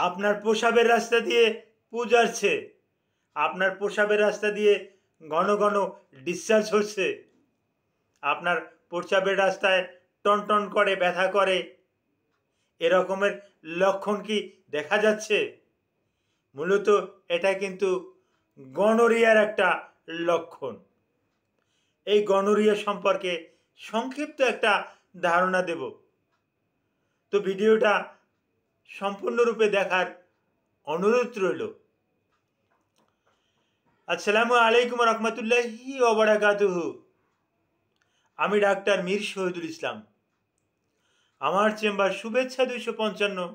আপনার প্রসাবের রাস্তা দিয়ে পু যাচ্ছে, আপনার প্রসাবের রাস্তা দিয়ে ঘন ঘন ডিসচার্জ হচ্ছে, আপনার প্রসাবের রাস্তায় টনটন করে ব্যথা করে, এরকমের লক্ষণ কি দেখা যাচ্ছে? মূলত এটা কিন্তু গনোরিয়ার একটা লক্ষণ। এই গনোরিয়া সম্পর্কে সংক্ষিপ্ত একটা ধারণা দেব, তো ভিডিওটা সম্পূর্ণরূপে দেখার অনুরোধ রইল। আসসালামু আলাইকুম রহমতুল্লাহি ওয়া বারাকাতুহু। আমি ডাক্তার মীর শহীদুল ইসলাম। আমার চেম্বার শুভেচ্ছা 255,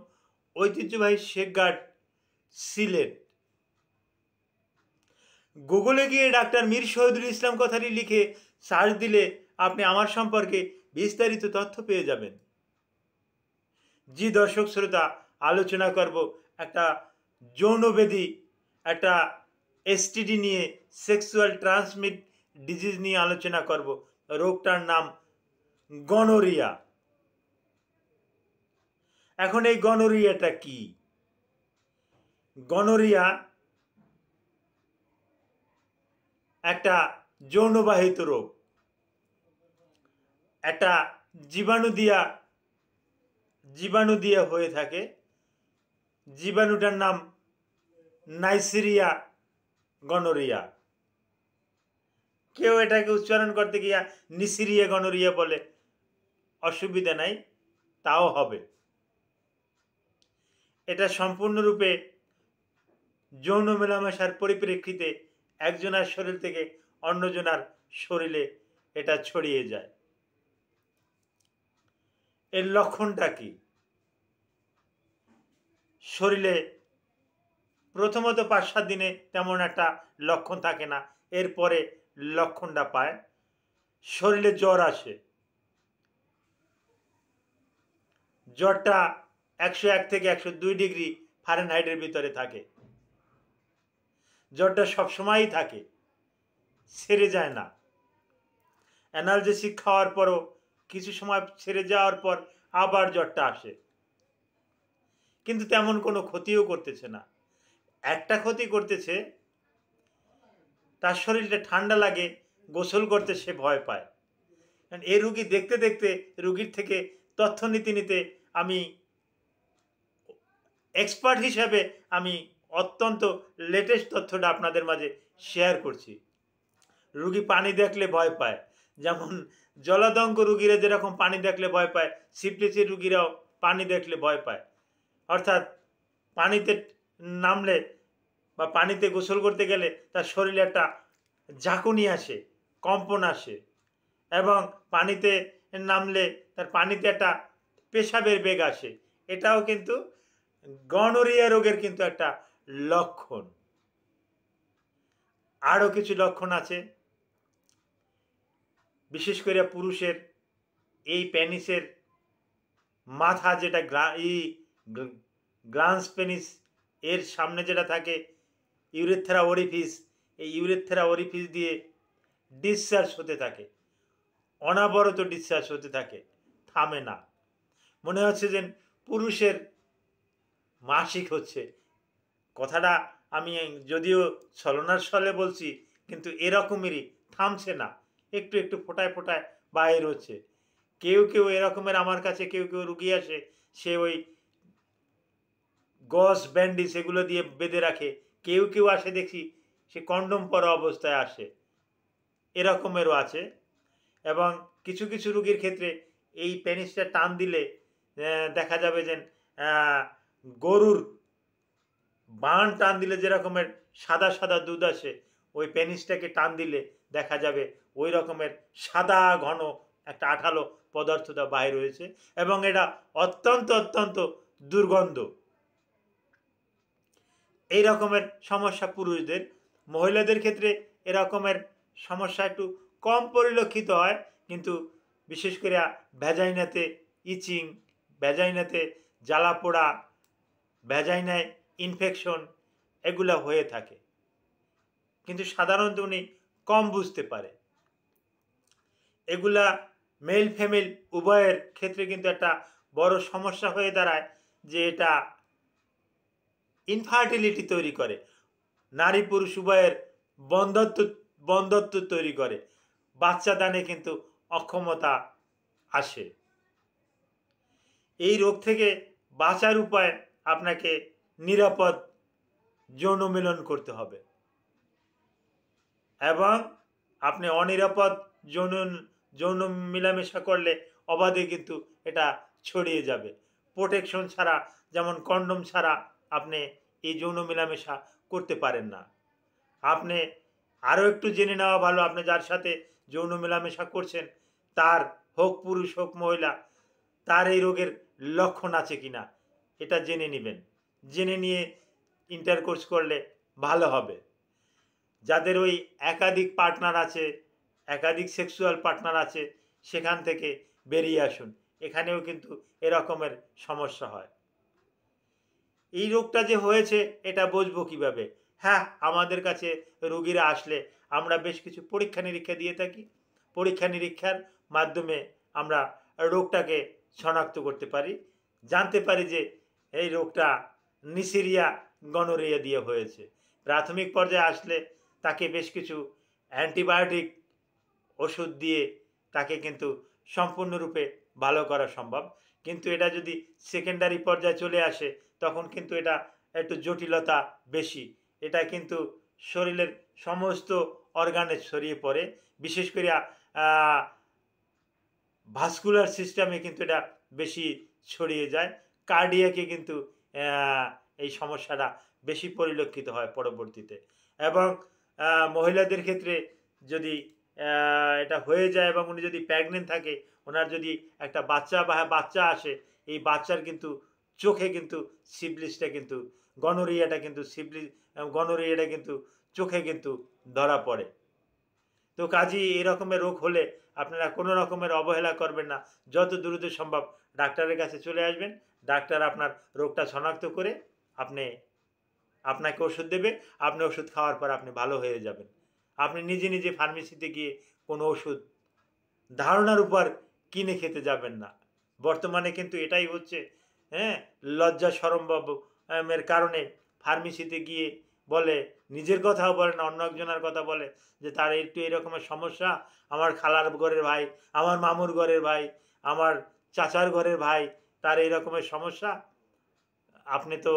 ঐতিহ্যবাহী শেখঘাট, সিলেট। গুগলে গিয়ে ডাক্তার মীর শহীদুল ইসলাম কথাটি লিখে সার্চ দিলে আপনি আমার সম্পর্কে বিস্তারিত তথ্য পেয়ে যাবেন। জি দর্শক শ্রোতা, আলোচনা করব একটা যৌনব্যাধি, একটা এসটিডি নিয়ে, সেক্সুয়াল ট্রান্সমিট ডিজিজ নিয়ে আলোচনা করব। রোগটার নাম গনোরিয়া। এখন এই গনোরিয়াটা কি? গনোরিয়া একটা যৌনবাহিত রোগ, একটা জীবাণু দিয়া হয়ে থাকে। জীবাণুটার নাম নাইসেরিয়া গনোরিয়া। কেউ এটাকে উচ্চারণ করতে গিয়া নিসিরিয়া গনোরিয়া বলে, অসুবিধা নাই, তাও হবে। এটা সম্পূর্ণরূপে যৌন মেলামেশার পরিপ্রেক্ষিতে একজনের শরীর থেকে অন্যজনের শরীরে এটা ছড়িয়ে যায়। এর লক্ষণটা কি? শরীরে প্রথমত 5-7 দিনে তেমন একটা লক্ষণ থাকে না, এরপরে লক্ষণটা পায়। শরীরে জ্বর আসে, জ্বরটা 101 থেকে 102 ডিগ্রি ফারেনহাইটের ভিতরে থাকে। জ্বরটা সবসময়ই থাকে, ছেড়ে যায় না। অ্যানালজেসিক খাওয়ার পরও কিছু সময় ছেড়ে যাওয়ার পর আবার জ্বরটা আসে, কিন্তু তেমন কোনো ক্ষতিও করতেছে না। একটা ক্ষতি করতেছে, তার শরীরটা ঠান্ডা লাগে, গোসল করতে সে ভয় পায়। এই রুগী দেখতে দেখতে, রুগীর থেকে তথ্য নিতে নিতে আমি এক্সপার্ট হিসাবে আমি অত্যন্ত লেটেস্ট তথ্যটা আপনাদের মাঝে শেয়ার করছি। রুগী পানি দেখলে ভয় পায়, যেমন জলাতঙ্ক রুগীরা যেরকম পানি দেখলে ভয় পায়, সিপ্লিসির রুগীরাও পানি দেখলে ভয় পায়। অর্থাৎ পানিতে নামলে বা পানিতে গোসল করতে গেলে তার শরীরে একটা ঝাঁকুনি আসে, কম্পন আসে, এবং পানিতে নামলে তার পানিতে একটা পেশাবের বেগ আসে। এটাও কিন্তু গনোরিয়া রোগের কিন্তু একটা লক্ষণ। আরও কিছু লক্ষণ আছে, বিশেষ করে পুরুষের এই পেনিসের মাথা, যেটা গ্লান্স পেনিস, এর সামনে যেটা থাকে ইউরেথ্রা ওরিফিস, এই ইউরেথ্রা ওরিফিস দিয়ে ডিসচার্জ হতে থাকে, অনাবরত ডিসচার্জ হতে থাকে, থামে না। মনে হচ্ছে যে পুরুষের মাসিক হচ্ছে। কথাটা আমি যদিও ছলনার ছলে বলছি, কিন্তু এরকমেরই, থামছে না, একটু একটু ফোটায় ফোটায় বাইর হচ্ছে। কেউ কেউ এরকমের আমার কাছে কেউ কেউ রুগী আসে, সে ওই গজ ব্যান্ডিজ এগুলো দিয়ে বেঁধে রাখে। কেউ কেউ আসে দেখি সে কন্ডম পরা অবস্থায় আসে, এরকমেরও আছে। এবং কিছু কিছু রুগীর ক্ষেত্রে এই পেনিসটা টান দিলে দেখা যাবে যে গরুর বান টান দিলে যেরকমের সাদা সাদা দুধ আসে, ওই পেনিসটাকে টান দিলে দেখা যাবে ওই রকমের সাদা ঘন একটা আঠালো পদার্থটা বাইর হয়েছে, এবং এটা অত্যন্ত অত্যন্ত দুর্গন্ধ। এই রকমের সমস্যা পুরুষদের। মহিলাদের ক্ষেত্রে এরকমের সমস্যা একটু কম পরিলক্ষিত হয়, কিন্তু বিশেষ করে ভ্যাজাইনাতে ইচিং, ভ্যাজাইনাতে জ্বালা পোড়া, ভ্যাজাইনায় ইনফেকশন, এগুলা হয়ে থাকে, কিন্তু সাধারণত উনি কম বুঝতে পারে। এগুলা মেল ফিমেল উভয়ের ক্ষেত্রে কিন্তু একটা বড় সমস্যা হয়ে দাঁড়ায়, যে এটা ইনফার্টিলিটি তৈরি করে, নারী পুরুষ উভয়ের বন্ধত্ব তৈরি করে, বাচ্চা দানে কিন্তু অক্ষমতা আসে। এই রোগ থেকে বাঁচার উপায় আপনাকে নিরাপদ যৌন মিলন করতে হবে, এবং আপনি অনিরাপদ যৌন মেলামেশা করলে অবাধে কিন্তু এটা ছড়িয়ে যাবে। প্রোটেকশন ছাড়া, যেমন কন্ডম ছাড়া আপনি এই যৌন মেলামেশা করতে পারেন না। আপনি আরও একটু জেনে নেওয়া ভালো, আপনি যার সাথে যৌন মেলামেশা করছেন তার, হোক পুরুষ হোক মহিলা, তার এই রোগের লক্ষণ আছে কিনা এটা জেনে নেবেন। জেনে নিয়ে ইন্টারকোর্স করলে ভালো হবে। যাদের ওই একাধিক পার্টনার আছে, একাধিক সেক্সুয়াল পার্টনার আছে, সেখান থেকে বেরিয়ে আসুন। এখানেও কিন্তু এরকমের সমস্যা হয়। এই রোগটা যে হয়েছে এটা বুঝবো কিভাবে? হ্যাঁ, আমাদের কাছে রোগীরা আসলে আমরা বেশ কিছু পরীক্ষা নিরীক্ষা দিয়ে থাকি। পরীক্ষা নিরীক্ষার মাধ্যমে আমরা রোগটাকে শনাক্ত করতে পারি, জানতে পারি যে এই রোগটা নিসেরিয়া গনোরিয়া দিয়ে হয়েছে। প্রাথমিক পর্যায়ে আসলে তাকে বেশ কিছু অ্যান্টিবায়োটিক ওষুধ দিয়ে তাকে কিন্তু সম্পূর্ণরূপে ভালো করা সম্ভব। কিন্তু এটা যদি সেকেন্ডারি পর্যায়ে চলে আসে তখন কিন্তু এটা একটু জটিলতা বেশি। এটা কিন্তু শরীরের সমস্ত অর্গানে ছড়িয়ে পড়ে, বিশেষ করে ভাস্কুলার সিস্টেমে কিন্তু এটা বেশি ছড়িয়ে যায়। কার্ডিয়াকে কিন্তু এই সমস্যাটা বেশি পরিলক্ষিত হয় পরবর্তীতে। এবং মহিলাদের ক্ষেত্রে যদি এটা হয়ে যায় এবং উনি যদি প্রেগনেন্ট থাকে, ওনার যদি একটা বাচ্চা আসে, এই বাচ্চার কিন্তু চোখে কিন্তু সিফিলিসটা কিন্তু গনোরিয়াটা কিন্তু চোখে কিন্তু ধরা পড়ে। তো কাজেই এরকমের রোগ হলে আপনারা কোনো রকমের অবহেলা করবেন না, যত দ্রুত সম্ভব ডাক্তারের কাছে চলে আসবেন। ডাক্তার আপনার রোগটা শনাক্ত করে আপনাকে ওষুধ দেবে, আপনি ওষুধ খাওয়ার পর আপনি ভালো হয়ে যাবেন। আপনি নিজে নিজে ফার্মেসিতে গিয়ে কোনো ওষুধ ধারণার উপর কিনে খেতে যাবেন না। বর্তমানে কিন্তু এটাই হচ্ছে, হ্যাঁ, লজ্জা সরমের কারণে ফার্মেসিতে গিয়ে বলে, নিজের কথাও বলে না, অন্য একজনের কথা বলে যে তার একটু এরকমের সমস্যা, আমার খালার ঘরের ভাই, আমার মামুর ঘরের ভাই, আমার চাচার ঘরের ভাই, তার এই রকমের সমস্যা, আপনি তো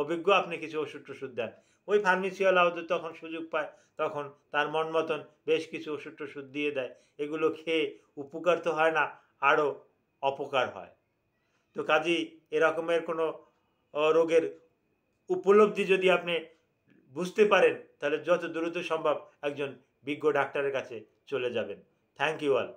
অভিজ্ঞ, আপনি কিছু ওষুধ টষুধ দেন। ওই ফার্মেসিওয়ালাও তো তখন সুযোগ পায়, তখন তার মন মতন বেশ কিছু ওষুধ টষুধ দিয়ে দেয়। এগুলো খেয়ে উপকার তো হয় না, আরও অপকার হয়। তো কাজেই এরকমের কোনো রোগের উপলব্ধি যদি আপনি বুঝতে পারেন, তাহলে যত দ্রুত সম্ভব একজন বিজ্ঞ ডাক্তারের কাছে চলে যাবেন। Thank you all.